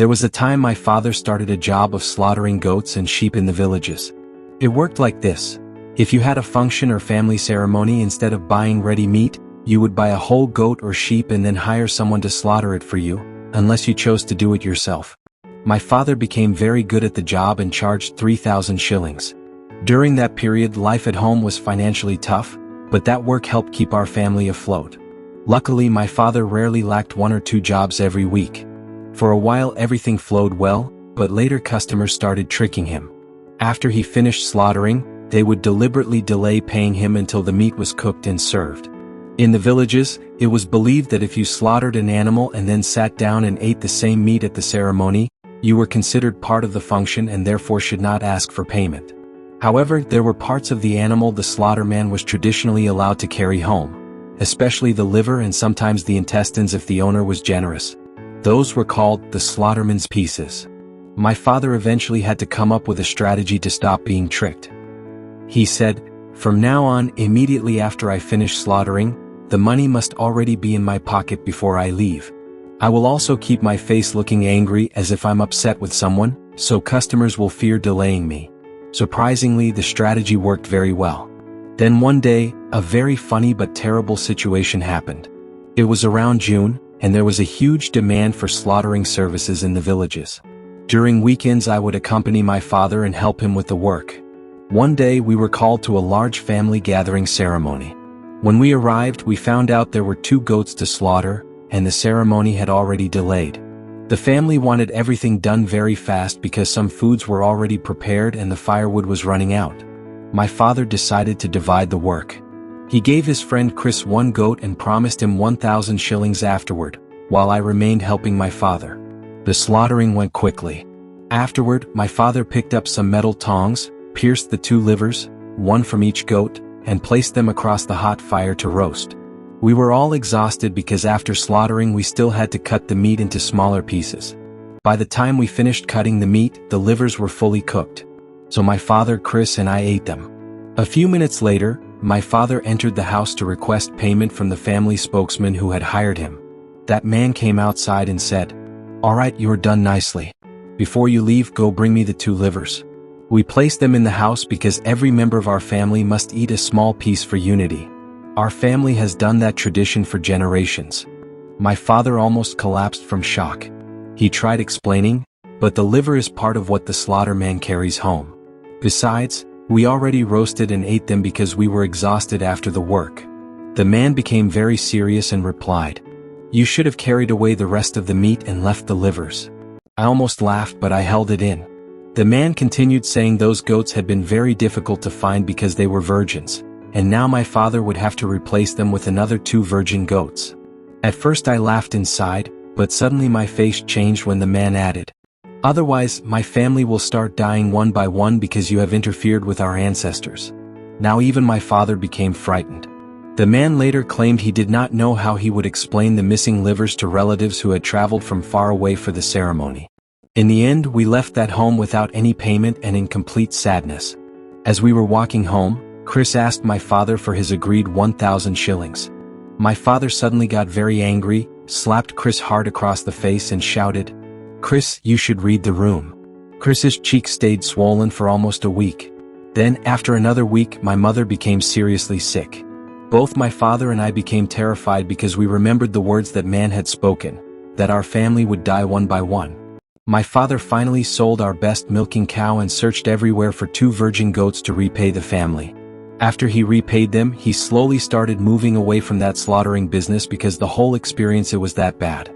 There was a time my father started a job of slaughtering goats and sheep in the villages. It worked like this. If you had a function or family ceremony, instead of buying ready meat, you would buy a whole goat or sheep and then hire someone to slaughter it for you, unless you chose to do it yourself. My father became very good at the job and charged 3,000 shillings. During that period, life at home was financially tough, but that work helped keep our family afloat. Luckily, my father rarely lacked 1 or 2 jobs every week. For a while everything flowed well, but later customers started tricking him. After he finished slaughtering, they would deliberately delay paying him until the meat was cooked and served. In the villages, it was believed that if you slaughtered an animal and then sat down and ate the same meat at the ceremony, you were considered part of the function and therefore should not ask for payment. However, there were parts of the animal the slaughterman was traditionally allowed to carry home, especially the liver and sometimes the intestines if the owner was generous. Those were called the slaughterman's pieces. My father eventually had to come up with a strategy to stop being tricked. He said, "From now on, immediately after I finish slaughtering, the money must already be in my pocket before I leave. I will also keep my face looking angry as if I'm upset with someone, so customers will fear delaying me." Surprisingly, the strategy worked very well. Then one day, a very funny but terrible situation happened. It was around June, and there was a huge demand for slaughtering services in the villages. During weekends I would accompany my father and help him with the work. One day we were called to a large family gathering ceremony. When we arrived, we found out there were 2 goats to slaughter, and the ceremony had already delayed. The family wanted everything done very fast because some foods were already prepared and the firewood was running out. My father decided to divide the work. He gave his friend Chris 1 goat and promised him 1,000 shillings afterward, while I remained helping my father. The slaughtering went quickly. Afterward, my father picked up some metal tongs, pierced the 2 livers, 1 from each goat, and placed them across the hot fire to roast. We were all exhausted because after slaughtering we still had to cut the meat into smaller pieces. By the time we finished cutting the meat, the livers were fully cooked. So my father, Chris, and I ate them. A few minutes later, my father entered the house to request payment from the family spokesman who had hired him. That man came outside and said, "All right, you are done nicely. Before you leave, go bring me the 2 livers." We placed them in the house because every member of our family must eat a small piece for unity. Our family has done that tradition for generations. My father almost collapsed from shock. He tried explaining, but the liver is part of what the slaughterman carries home. Besides, we already roasted and ate them because we were exhausted after the work. The man became very serious and replied, "You should have carried away the rest of the meat and left the livers." I almost laughed, but I held it in. The man continued saying those goats had been very difficult to find because they were virgins, and now my father would have to replace them with another 2 virgin goats. At first I laughed inside, but suddenly my face changed when the man added, "Otherwise, my family will start dying one by one because you have interfered with our ancestors." Now even my father became frightened. The man later claimed he did not know how he would explain the missing livers to relatives who had traveled from far away for the ceremony. In the end, we left that home without any payment and in complete sadness. As we were walking home, Chris asked my father for his agreed 1,000 shillings. My father suddenly got very angry, slapped Chris hard across the face and shouted, "Chris, you should read the room." Chris's cheeks stayed swollen for almost a week. Then, after another week, my mother became seriously sick. Both my father and I became terrified because we remembered the words that man had spoken, that our family would die one by one. My father finally sold our best milking cow and searched everywhere for 2 virgin goats to repay the family. After he repaid them, he slowly started moving away from that slaughtering business because the whole experience, it was that bad.